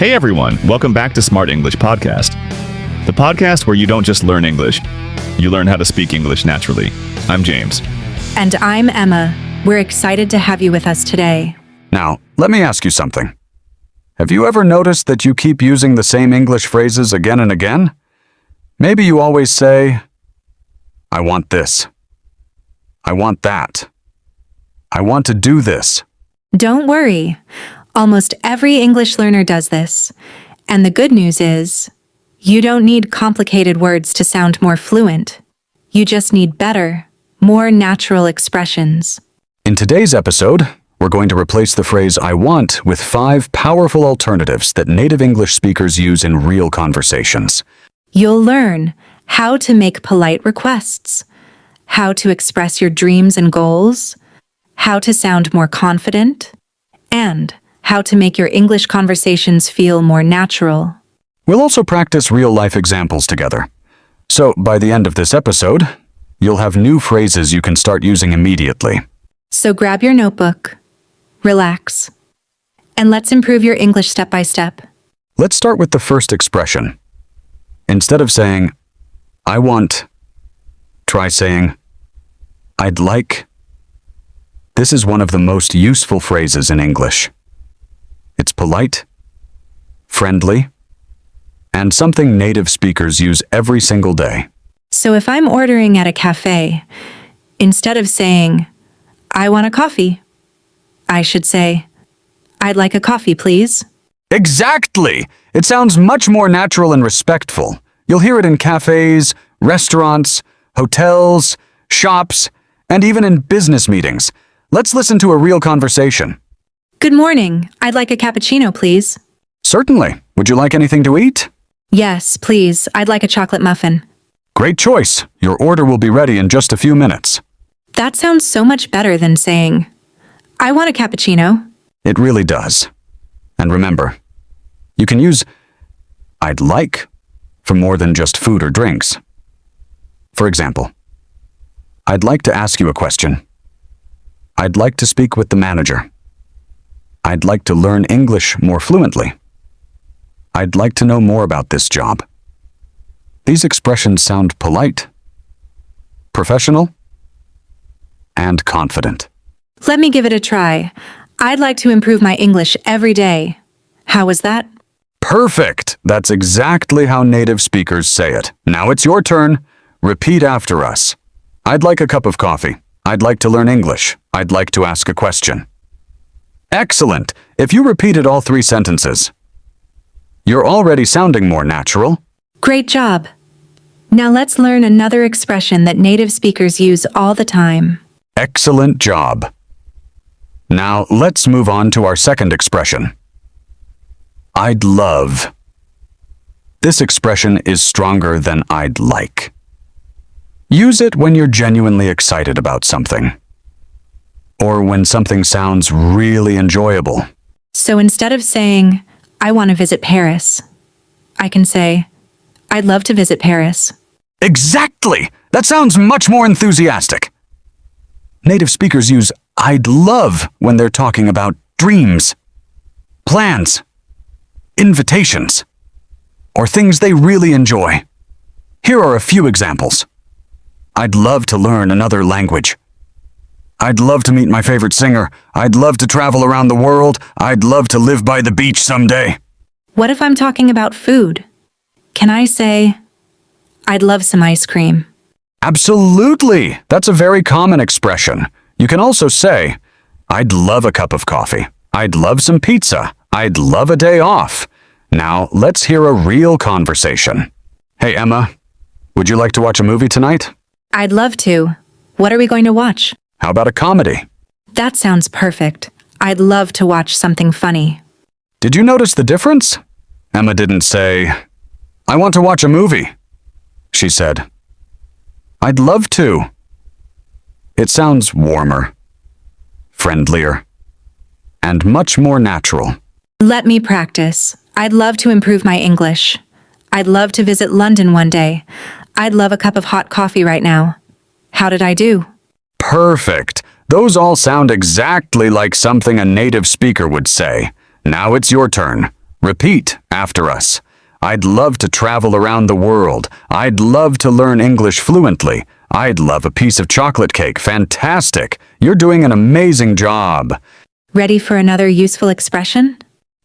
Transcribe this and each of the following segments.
Hey everyone, welcome back to Smart English Podcast, the podcast where you don't just learn English, you learn how to speak English naturally. I'm James. And I'm Emma. We're excited to have you with us today. Now, let me ask you something. Have you ever noticed that you keep using the same English phrases again and again? Maybe you always say, I want this. I want that. I want to do this. Don't worry. Almost every English learner does this. And the good news is, you don't need complicated words to sound more fluent. You just need better, more natural expressions. In today's episode, we're going to replace the phrase I want with 5 powerful alternatives that native English speakers use in real conversations. You'll learn how to make polite requests, how to express your dreams and goals, how to sound more confident, and how to make your English conversations feel more natural. We'll also practice real-life examples together. So, by the end of this episode, you'll have new phrases you can start using immediately. So grab your notebook, relax, and let's improve your English step by step. Let's start with the first expression. Instead of saying, I want, try saying, I'd like. This is one of the most useful phrases in English. It's polite, friendly, and something native speakers use every single day. So if I'm ordering at a cafe, instead of saying, I want a coffee, I should say, I'd like a coffee, please. Exactly! It sounds much more natural and respectful. You'll hear it in cafes, restaurants, hotels, shops, and even in business meetings. Let's listen to a real conversation. Good morning. I'd like a cappuccino, please. Certainly. Would you like anything to eat? Yes, please. I'd like a chocolate muffin. Great choice. Your order will be ready in just a few minutes. That sounds so much better than saying, I want a cappuccino. It really does. And remember, you can use I'd like for more than just food or drinks. For example, I'd like to ask you a question. I'd like to speak with the manager. I'd like to learn English more fluently. I'd like to know more about this job. These expressions sound polite, professional, and confident. Let me give it a try. I'd like to improve my English every day. How was that? Perfect! That's exactly how native speakers say it. Now it's your turn. Repeat after us. I'd like a cup of coffee. I'd like to learn English. I'd like to ask a question. Excellent! If you repeated all 3 sentences, you're already sounding more natural. Great job. Now let's learn another expression that native speakers use all the time. Excellent job. Now let's move on to our second expression. I'd love. This expression is stronger than I'd like. Use it when you're genuinely excited about something, or when something sounds really enjoyable. So instead of saying, I want to visit Paris, I can say, I'd love to visit Paris. Exactly! That sounds much more enthusiastic. Native speakers use I'd love when they're talking about dreams, plans, invitations, or things they really enjoy. Here are a few examples. I'd love to learn another language. I'd love to meet my favorite singer. I'd love to travel around the world. I'd love to live by the beach someday. What if I'm talking about food? Can I say, I'd love some ice cream? Absolutely! That's a very common expression. You can also say, I'd love a cup of coffee. I'd love some pizza. I'd love a day off. Now, let's hear a real conversation. Hey, Emma, would you like to watch a movie tonight? I'd love to. What are we going to watch? How about a comedy? That sounds perfect. I'd love to watch something funny. Did you notice the difference? Emma didn't say, I want to watch a movie. She said, I'd love to. It sounds warmer, friendlier, and much more natural. Let me practice. I'd love to improve my English. I'd love to visit London one day. I'd love a cup of hot coffee right now. How did I do? Perfect. Those all sound exactly like something a native speaker would say. Now it's your turn. Repeat after us. I'd love to travel around the world. I'd love to learn English fluently. I'd love a piece of chocolate cake. Fantastic. You're doing an amazing job. Ready for another useful expression?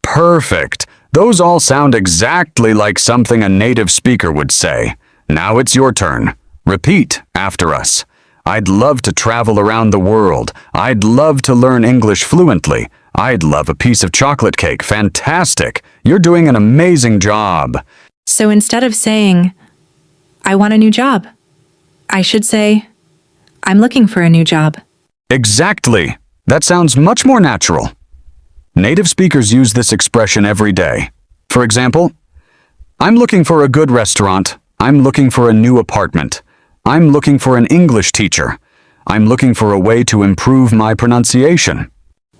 Perfect. Those all sound exactly like something a native speaker would say. Now it's your turn. Repeat after us. I'd love to travel around the world. I'd love to learn English fluently. I'd love a piece of chocolate cake. Fantastic. You're doing an amazing job. So instead of saying, I want a new job, I should say, I'm looking for a new job. Exactly. That sounds much more natural. Native speakers use this expression every day. For example, I'm looking for a good restaurant. I'm looking for a new apartment. I'm looking for an English teacher. I'm looking for a way to improve my pronunciation.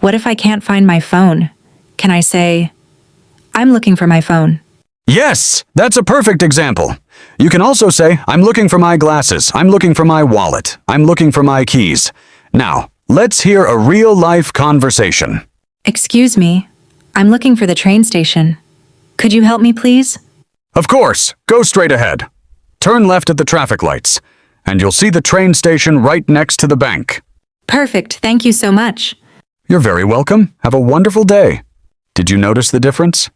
What if I can't find my phone? Can I say, I'm looking for my phone? Yes, that's a perfect example. You can also say, I'm looking for my glasses. I'm looking for my wallet. I'm looking for my keys. Now, let's hear a real-life conversation. Excuse me, I'm looking for the train station. Could you help me, please? Of course, go straight ahead. Turn left at the traffic lights, and you'll see the train station right next to the bank. Perfect, thank you so much. You're very welcome. Have a wonderful day. Did you notice the difference?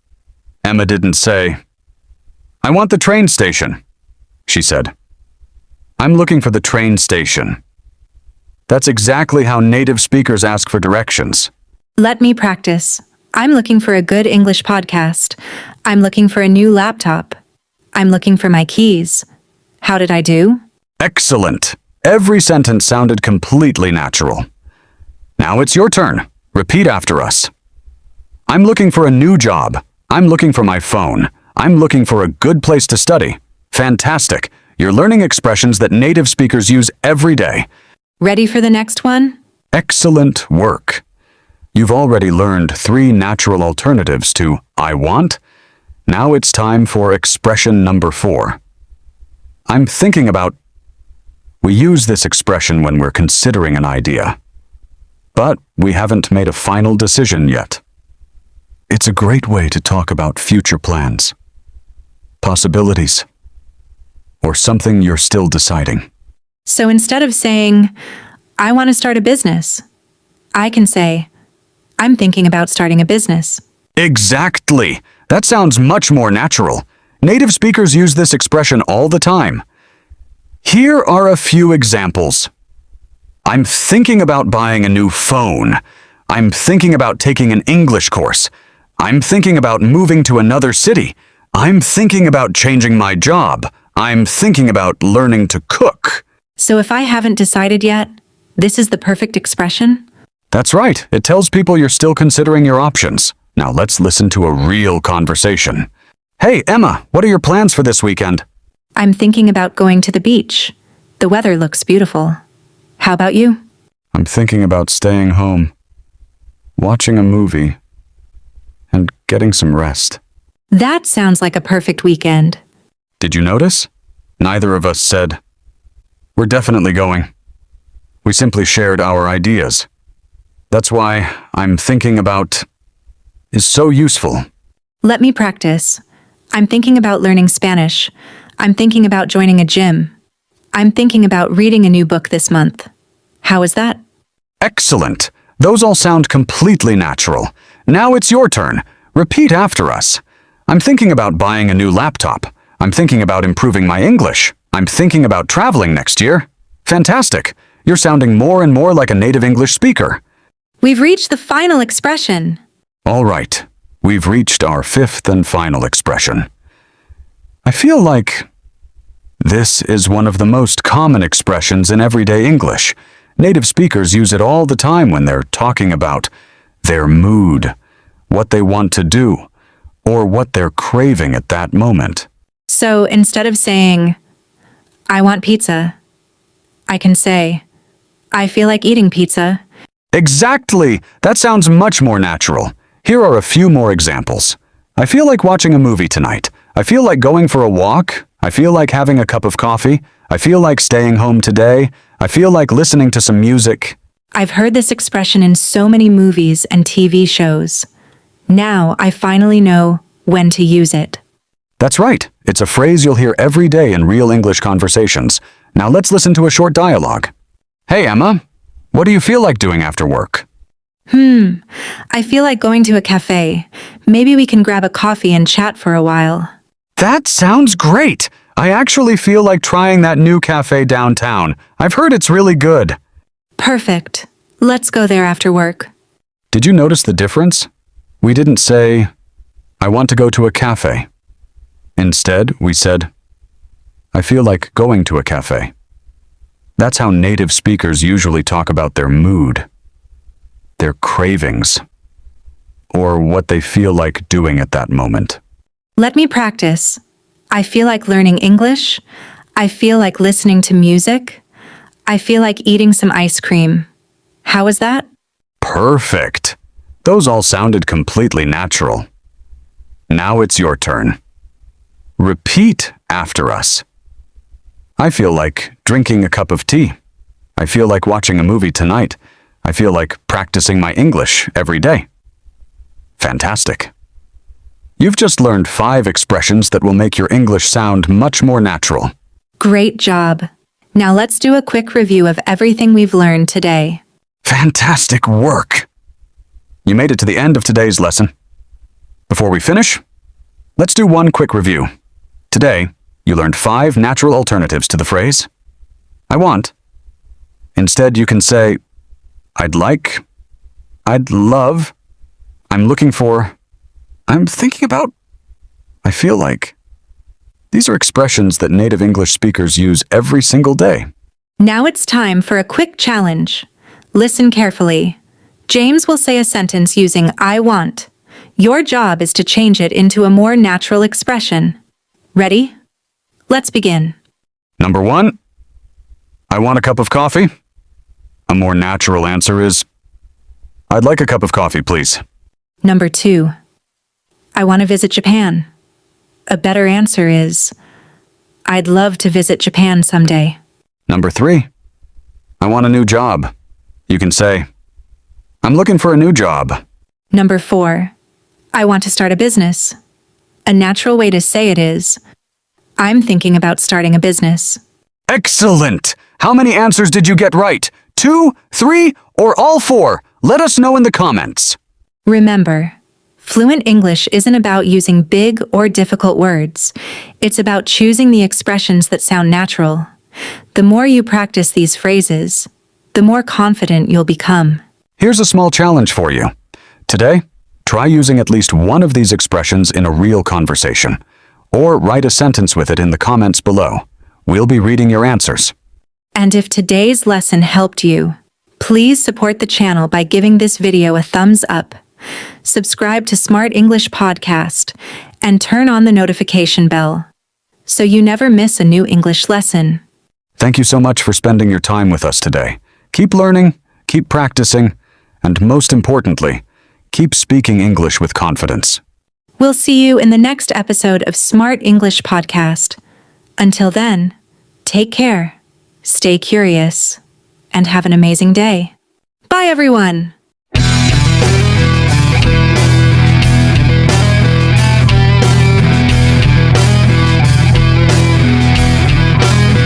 Emma didn't say, I want the train station. She said, I'm looking for the train station. That's exactly how native speakers ask for directions. Let me practice. I'm looking for a good English podcast. I'm looking for a new laptop. I'm looking for my keys. How did I do? Excellent. Every sentence sounded completely natural. Now it's your turn. Repeat after us. I'm looking for a new job. I'm looking for my phone. I'm looking for a good place to study. Fantastic. You're learning expressions that native speakers use every day. Ready for the next one? Excellent work. You've already learned 3 natural alternatives to I want. Now it's time for expression number 4. I'm thinking about. We use this expression when we're considering an idea, but we haven't made a final decision yet. It's a great way to talk about future plans, possibilities, or something you're still deciding. So instead of saying, I want to start a business, I can say, I'm thinking about starting a business. Exactly. That sounds much more natural. Native speakers use this expression all the time. Here are a few examples. I'm thinking about buying a new phone. I'm thinking about taking an English course. I'm thinking about moving to another city. I'm thinking about changing my job. I'm thinking about learning to cook. So if I haven't decided yet, this is the perfect expression? That's right. It tells people you're still considering your options. Now let's listen to a real conversation. Hey, Emma, what are your plans for this weekend? I'm thinking about going to the beach. The weather looks beautiful. How about you? I'm thinking about staying home, watching a movie, and getting some rest. That sounds like a perfect weekend. Did you notice? Neither of us said, we're definitely going. We simply shared our ideas. That's why I'm thinking about is so useful. Let me practice. I'm thinking about learning Spanish. I'm thinking about joining a gym. I'm thinking about reading a new book this month. How is that? Excellent. Those all sound completely natural. Now it's your turn. Repeat after us. I'm thinking about buying a new laptop. I'm thinking about improving my English. I'm thinking about traveling next year. Fantastic. You're sounding more and more like a native English speaker. We've reached the final expression. All right. We've reached our 5th and final expression. I feel like this is one of the most common expressions in everyday English. Native speakers use it all the time when they're talking about their mood, what they want to do, or what they're craving at that moment. So instead of saying, I want pizza, I can say, I feel like eating pizza. Exactly! That sounds much more natural. Here are a few more examples. I feel like watching a movie tonight. I feel like going for a walk. I feel like having a cup of coffee. I feel like staying home today. I feel like listening to some music. I've heard this expression in so many movies and TV shows. Now I finally know when to use it. That's right. It's a phrase you'll hear every day in real English conversations. Now let's listen to a short dialogue. Hey, Emma. What do you feel like doing after work? I feel like going to a cafe. Maybe we can grab a coffee and chat for a while. That sounds great. I actually feel like trying that new cafe downtown. I've heard it's really good. Perfect. Let's go there after work. Did you notice the difference? We didn't say, I want to go to a cafe. Instead, we said, I feel like going to a cafe. That's how native speakers usually talk about their mood, their cravings, or what they feel like doing at that moment. Let me practice. I feel like learning English. I feel like listening to music. I feel like eating some ice cream. How is that? Perfect. Those all sounded completely natural. Now it's your turn. Repeat after us. I feel like drinking a cup of tea. I feel like watching a movie tonight. I feel like practicing my English every day. Fantastic. You've just learned 5 expressions that will make your English sound much more natural. Great job. Now let's do a quick review of everything we've learned today. Fantastic work! You made it to the end of today's lesson. Before we finish, let's do one quick review. Today, you learned 5 natural alternatives to the phrase, I want. Instead, you can say, I'd like, I'd love, I'm looking for, I'm thinking about, I feel like. These are expressions that native English speakers use every single day. Now it's time for a quick challenge. Listen carefully. James will say a sentence using I want. Your job is to change it into a more natural expression. Ready? Let's begin. Number 1, I want a cup of coffee. A more natural answer is, I'd like a cup of coffee, please. Number 2, I want to visit Japan. A better answer is, I'd love to visit Japan someday. Number 3, I want a new job. You can say, I'm looking for a new job. Number 4, I want to start a business. A natural way to say it is, I'm thinking about starting a business. Excellent! How many answers did you get right? 2, 3, or all 4? Let us know in the comments. Remember, fluent English isn't about using big or difficult words. It's about choosing the expressions that sound natural. The more you practice these phrases, the more confident you'll become. Here's a small challenge for you. Today, try using at least one of these expressions in a real conversation, or write a sentence with it in the comments below. We'll be reading your answers. And if today's lesson helped you, please support the channel by giving this video a thumbs up. Subscribe to Smart English Podcast and turn on the notification bell so you never miss a new English lesson. Thank you so much for spending your time with us today. Keep learning, keep practicing, and most importantly, keep speaking English with confidence. We'll see you in the next episode of Smart English Podcast. Until then, take care, stay curious, and have an amazing day. Bye, everyone!